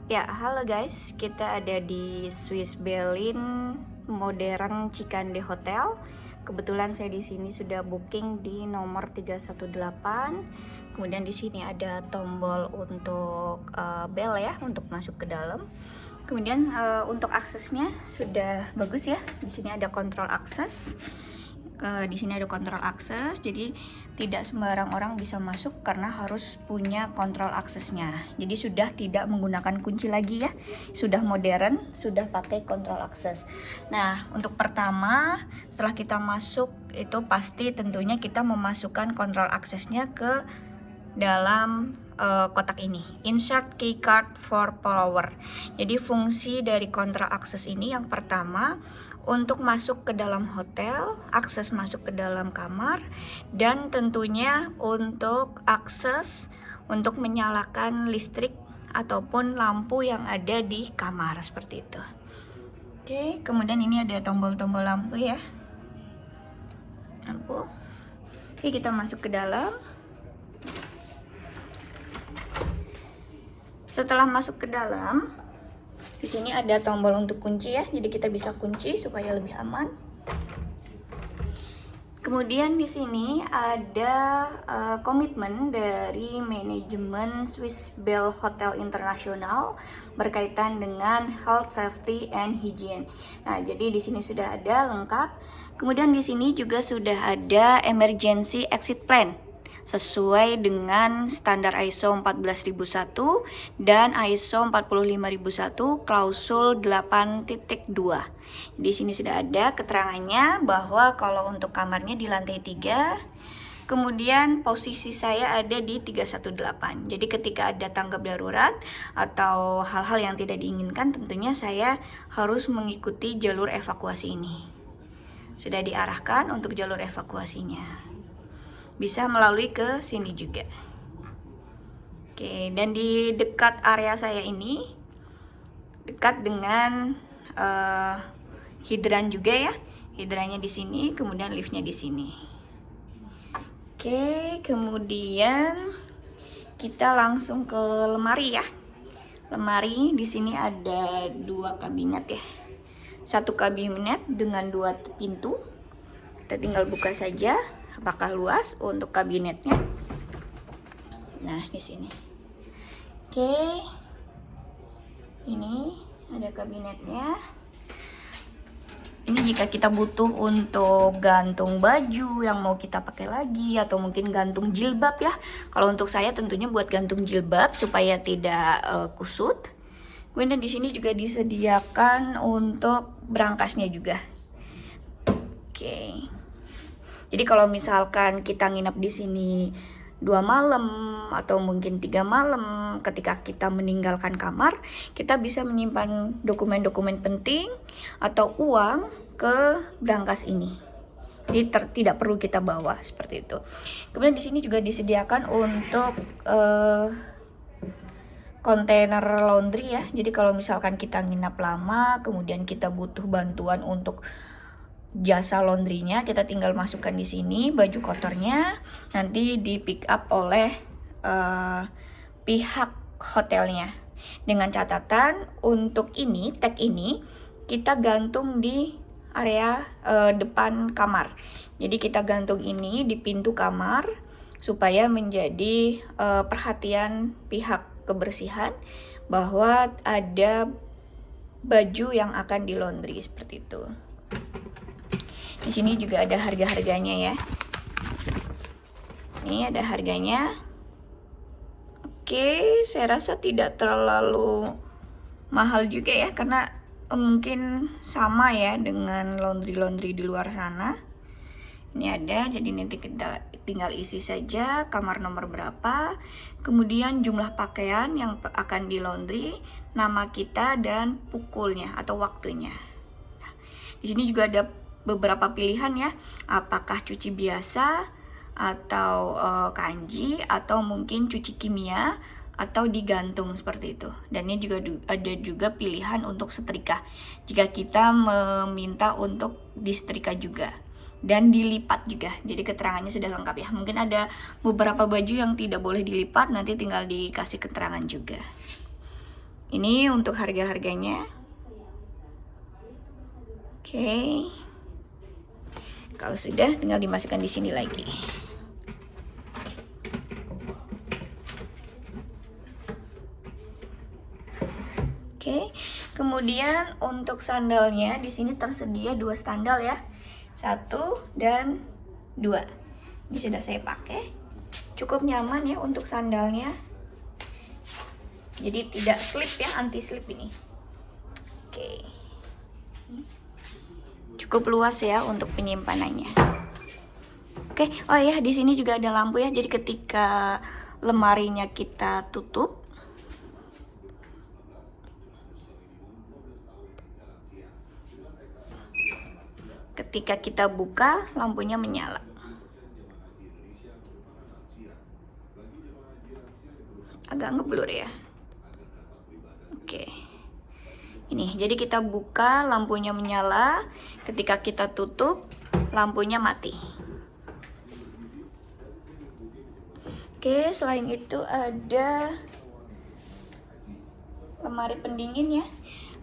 Ya, halo guys. Kita ada di Swiss Berlin Modern Cikande Hotel. Kebetulan saya di sini sudah booking di nomor 318. Kemudian di sini ada tombol untuk bell ya, untuk masuk ke dalam. Kemudian untuk aksesnya sudah bagus ya. Di sini ada kontrol akses. Di sini ada kontrol akses, jadi tidak sembarang orang bisa masuk karena harus punya kontrol aksesnya. Jadi sudah tidak menggunakan kunci lagi ya, sudah modern, sudah pakai kontrol akses. Nah, untuk pertama setelah kita masuk itu pasti tentunya kita memasukkan kontrol aksesnya ke dalam kotak ini, insert key card for power. Jadi fungsi dari kontrol akses ini yang pertama untuk masuk ke dalam hotel, akses masuk ke dalam kamar, dan tentunya untuk akses untuk menyalakan listrik ataupun lampu yang ada di kamar seperti itu. Oke, kemudian ini ada tombol-tombol lampu ya. Lampu. Oke, kita masuk ke dalam. Setelah masuk ke dalam, di sini ada tombol untuk kunci ya, jadi kita bisa kunci supaya lebih aman. Kemudian di sini ada komitmen dari manajemen Swiss Bell Hotel International berkaitan dengan health, safety, and hygiene. Nah, jadi di sini sudah ada lengkap. Kemudian di sini juga sudah ada emergency exit plan sesuai dengan standar ISO 14001 dan ISO 45001 klausul 8.2. Di sini sudah ada keterangannya bahwa kalau untuk kamarnya di lantai 3, kemudian posisi saya ada di 318. Jadi ketika ada tanggap darurat atau hal-hal yang tidak diinginkan, tentunya saya harus mengikuti jalur evakuasi ini. Sudah diarahkan untuk jalur evakuasinya. Bisa melalui ke sini juga. Oke, dan di dekat area saya ini dekat dengan hidran juga ya. Hidrannya di sini, kemudian liftnya di sini. Oke, kemudian kita langsung ke lemari ya. Lemari di sini ada 2 kabinet ya. 1 kabinet dengan 2 pintu. Kita tinggal buka saja. Apakah luas untuk kabinetnya? Nah, di sini. Oke. Ini ada kabinetnya. Ini jika kita butuh untuk gantung baju yang mau kita pakai lagi atau mungkin gantung jilbab ya. Kalau untuk saya tentunya buat gantung jilbab supaya tidak kusut. Kemudian di sini juga disediakan untuk brankasnya juga. Oke. Jadi kalau misalkan kita nginep di sini 2 malam atau mungkin 3 malam, ketika kita meninggalkan kamar, kita bisa menyimpan dokumen-dokumen penting atau uang ke brankas ini. Jadi tidak perlu kita bawa seperti itu. Kemudian di sini juga disediakan untuk kontainer laundry ya. Jadi kalau misalkan kita nginap lama, kemudian kita butuh bantuan untuk jasa laundrynya, kita tinggal masukkan di sini baju kotornya, nanti di pick up oleh pihak hotelnya. Dengan catatan untuk ini, tag ini kita gantung di area depan kamar. Jadi kita gantung ini di pintu kamar supaya menjadi perhatian pihak kebersihan bahwa ada baju yang akan di laundry seperti itu. Di sini juga ada harga-harganya ya. Ini ada harganya. Oke, saya rasa tidak terlalu mahal juga ya, karena mungkin sama ya dengan laundry-laundry di luar sana. Ini ada, jadi nanti kita tinggal isi saja kamar nomor berapa, kemudian jumlah pakaian yang akan di laundry, nama kita dan pukulnya atau waktunya. Nah, di sini juga ada beberapa pilihan ya, apakah cuci biasa atau kanji atau mungkin cuci kimia atau digantung seperti itu. Dan ini juga ada juga pilihan untuk setrika jika kita meminta untuk disetrika juga dan dilipat juga. Jadi keterangannya sudah lengkap ya. Mungkin ada beberapa baju yang tidak boleh dilipat, nanti tinggal dikasih keterangan juga. Ini untuk harga-harganya. Oke. Kalau sudah, tinggal dimasukkan di sini lagi. Oke. Kemudian untuk sandalnya di sini tersedia 2 sandal ya. 1 dan 2. Ini sudah saya pakai. Cukup nyaman ya untuk sandalnya. Jadi tidak slip ya, anti slip ini. Oke. Cukup luas ya untuk penyimpanannya. Oke, oh ya, di sini juga ada lampu ya. Jadi ketika lemarinya kita tutup, ketika kita buka, lampunya menyala. Agak ngeblur ya. Oke. Ini, jadi kita buka, lampunya menyala. Ketika kita tutup, lampunya mati. Oke, selain itu ada lemari pendingin ya.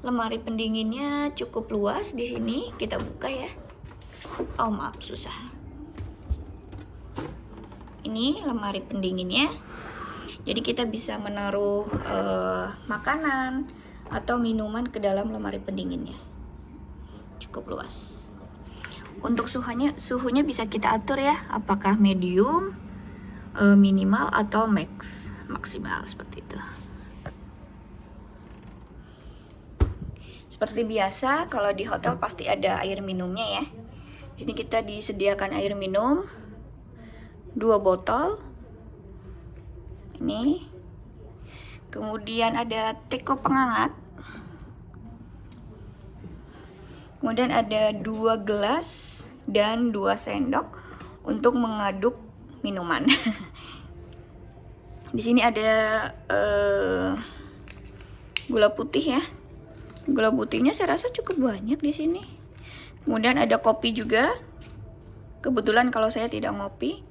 Lemari pendinginnya cukup luas di sini. Kita buka ya. Oh maaf, susah. Ini lemari pendinginnya. Jadi kita bisa menaruh makanan atau minuman ke dalam lemari pendinginnya. Cukup luas. Untuk suhunya bisa kita atur ya, apakah medium, minimal atau maksimal seperti itu. Seperti biasa, kalau di hotel pasti ada air minumnya ya. Di sini kita disediakan air minum 2 botol. Ini. Kemudian ada teko penghangat. Kemudian ada 2 gelas dan 2 sendok untuk mengaduk minuman. Di sini ada gula putih ya. Gula putihnya saya rasa cukup banyak di sini. Kemudian ada kopi juga. Kebetulan kalau saya tidak ngopi.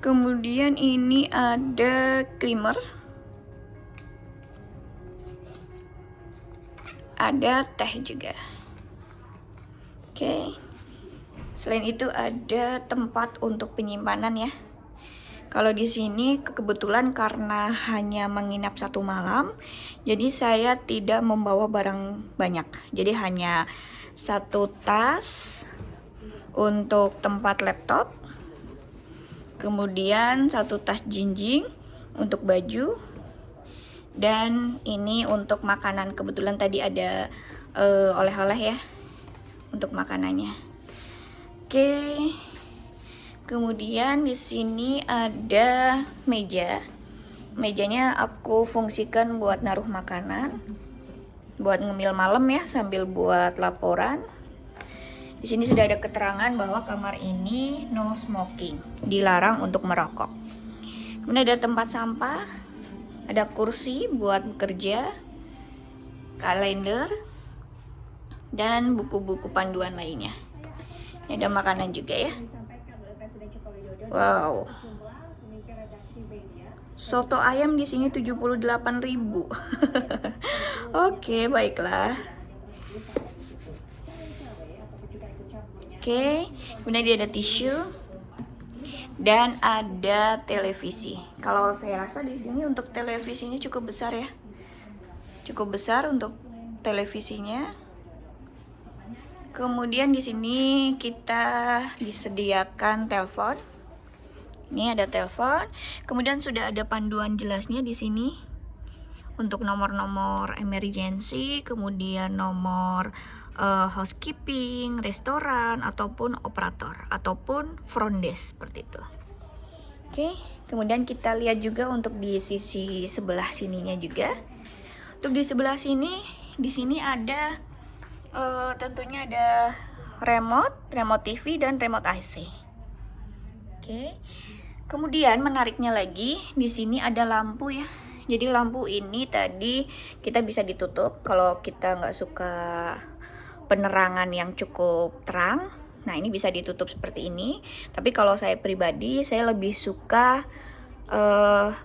Kemudian ini ada creamer. Ada teh juga. Oke. Selain itu ada tempat untuk penyimpanan ya. Kalau di sini kebetulan karena hanya menginap 1 malam, jadi saya tidak membawa barang banyak. Jadi hanya 1 tas untuk tempat laptop. Kemudian 1 tas jinjing untuk baju. Dan ini untuk makanan. Kebetulan tadi ada oleh-oleh ya untuk makanannya. Oke. Kemudian di sini ada meja. Mejanya aku fungsikan buat naruh makanan, buat ngemil malam ya, sambil buat laporan. Di sini sudah ada keterangan bahwa kamar ini no smoking, dilarang untuk merokok. Kemudian ada tempat sampah, ada kursi buat bekerja, kalender, dan buku-buku panduan lainnya. Ini ada makanan juga ya. Wow. Soto ayam di sini 78.000. Oke, baiklah. Oke, kemudian dia ada tisu dan ada televisi. Kalau saya rasa di sini untuk televisinya cukup besar ya. Cukup besar untuk televisinya. Kemudian di sini kita disediakan telepon. Ini ada telepon. Kemudian sudah ada panduan jelasnya di sini untuk nomor-nomor emergency, kemudian nomor housekeeping, restoran, ataupun operator, ataupun front desk seperti itu. Oke, kemudian kita lihat juga untuk di sisi sebelah sininya juga. Untuk di sebelah sini, di sini ada tentunya ada remote TV dan remote AC. Oke. Kemudian menariknya lagi, di sini ada lampu ya. Jadi lampu ini tadi kita bisa ditutup kalau kita nggak suka penerangan yang cukup terang. Nah ini bisa ditutup seperti ini. Tapi kalau saya pribadi, saya lebih suka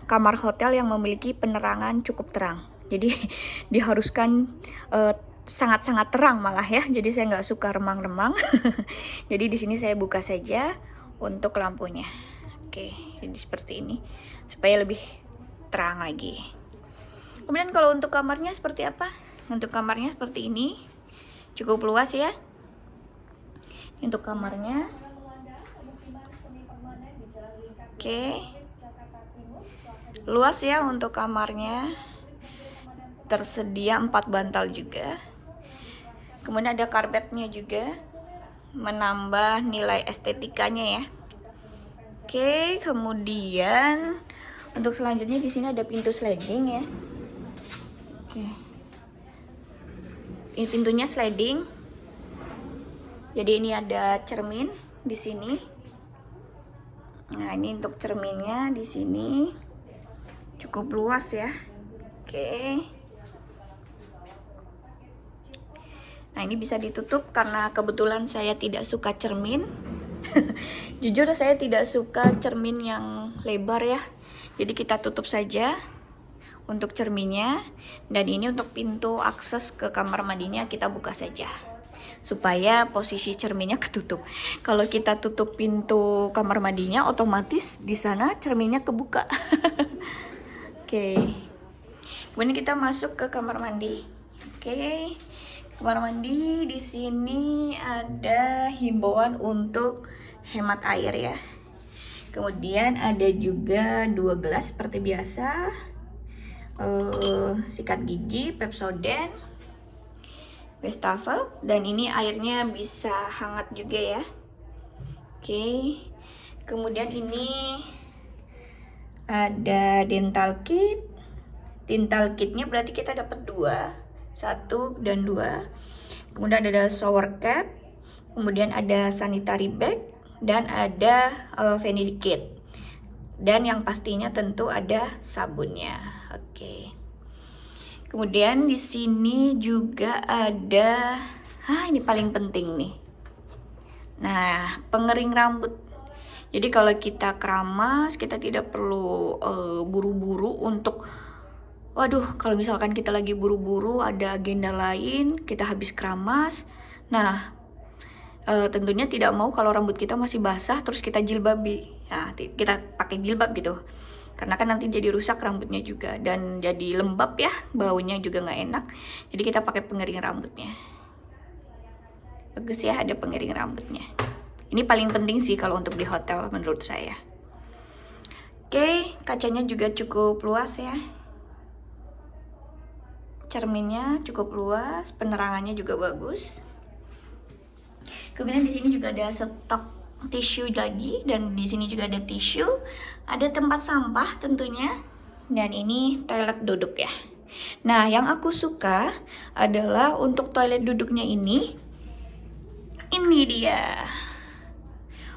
kamar hotel yang memiliki penerangan cukup terang. Jadi diharuskan sangat-sangat terang malah ya. Jadi saya nggak suka remang-remang. Jadi di sini saya buka saja untuk lampunya. Oke, jadi seperti ini supaya lebih terang lagi. Kemudian kalau untuk kamarnya seperti apa? Untuk kamarnya seperti ini, cukup luas ya. Untuk kamarnya, oke, luas ya untuk kamarnya. Tersedia 4 bantal juga. Kemudian ada karpetnya juga, menambah nilai estetikanya ya. Oke, kemudian untuk selanjutnya di sini ada pintu sliding ya. Oke. Ini pintunya sliding. Jadi ini ada cermin di sini. Nah, ini untuk cerminnya di sini cukup luas ya. Oke. Nah, ini bisa ditutup karena kebetulan saya tidak suka cermin. Jujur saya tidak suka cermin yang lebar ya. Jadi kita tutup saja untuk cerminnya. Dan ini untuk pintu akses ke kamar mandinya kita buka saja. Supaya posisi cerminnya ketutup. Kalau kita tutup pintu kamar mandinya, otomatis di sana cerminnya kebuka. Oke. Kemudian kita masuk ke kamar mandi. Oke. Kamar mandi di sini ada himbauan untuk hemat air ya. Kemudian ada juga 2 gelas seperti biasa. Sikat gigi, Pepsodent, wastafel, dan ini airnya bisa hangat juga ya. Oke. Kemudian ini ada dental kit. Dental kitnya berarti kita dapat 2. 1 dan 2. Kemudian ada shower cap, kemudian ada sanitary bag, dan ada vanity kit. Dan yang pastinya tentu ada sabunnya. Oke. Kemudian di sini juga ada, ini paling penting nih. Nah, pengering rambut. Jadi kalau kita keramas, kita tidak perlu buru-buru untuk waduh, kalau misalkan kita lagi buru-buru ada agenda lain, kita habis keramas. Nah, tentunya tidak mau kalau rambut kita masih basah terus kita jilbabi. Nah, kita pakai jilbab gitu. Karena kan nanti jadi rusak rambutnya juga dan jadi lembab ya, baunya juga nggak enak. Jadi kita pakai pengering rambutnya. Bagus ya ada pengering rambutnya. Ini paling penting sih kalau untuk di hotel menurut saya. Oke, kacanya juga cukup luas ya. Cerminnya cukup luas, penerangannya juga bagus. Kemudian di sini juga ada stok tisu lagi, dan di sini juga ada tisu, ada tempat sampah tentunya, dan ini toilet duduk ya. Nah, yang aku suka adalah untuk toilet duduknya ini dia.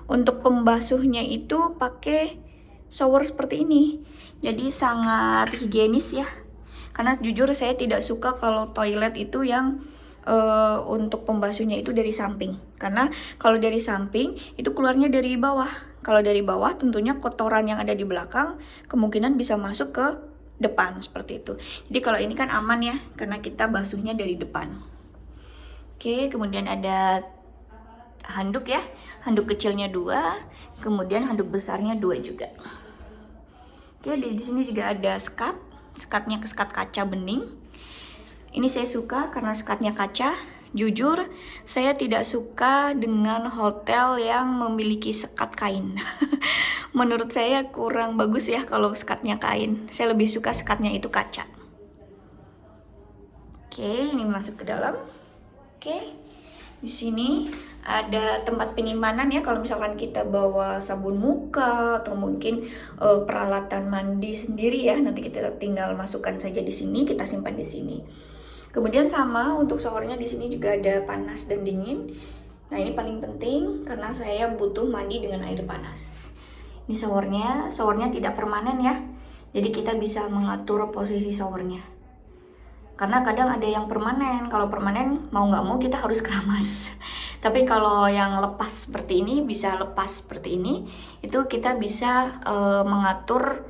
Untuk pembasuhnya itu pakai shower seperti ini, jadi sangat higienis ya. Karena jujur saya tidak suka kalau toilet itu yang untuk pembasuhnya itu dari samping. Karena kalau dari samping itu keluarnya dari bawah. Kalau dari bawah tentunya kotoran yang ada di belakang kemungkinan bisa masuk ke depan seperti itu. Jadi kalau ini kan aman ya, karena kita basuhnya dari depan. Oke, kemudian ada handuk ya. Handuk kecilnya 2, kemudian handuk besarnya 2 juga. Oke, di sini juga ada skat. Skatnya skat kaca bening. Ini saya suka karena skatnya kaca. Jujur saya tidak suka dengan hotel yang memiliki sekat kain. Menurut saya kurang bagus ya kalau skatnya kain. Saya lebih suka skatnya itu kaca. Oke, ini masuk ke dalam. Oke, di sini ada tempat penyimpanan ya, kalau misalkan kita bawa sabun muka atau mungkin peralatan mandi sendiri ya, nanti kita tinggal masukkan saja di sini, kita simpan di sini. Kemudian sama untuk showernya di sini juga ada panas dan dingin. Nah, ini paling penting karena saya butuh mandi dengan air panas. Ini showernya tidak permanen ya, jadi kita bisa mengatur posisi showernya. Karena kadang ada yang permanen, kalau permanen mau nggak mau kita harus keramas. Tapi kalau yang lepas seperti ini, bisa lepas seperti ini, itu kita bisa mengatur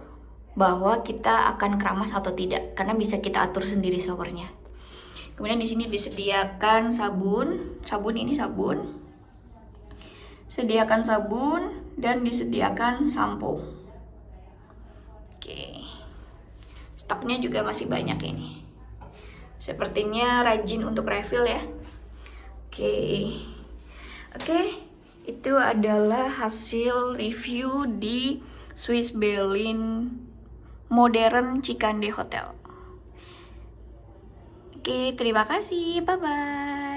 bahwa kita akan keramas atau tidak, karena bisa kita atur sendiri showernya. Kemudian di sini disediakan sabun, sediakan sabun dan disediakan sampo. Oke, stoknya juga masih banyak ini. Sepertinya rajin untuk refill ya. Oke, itu adalah hasil review di Swiss Berlin Modern Cicande Hotel. Oke, terima kasih. Bye-bye.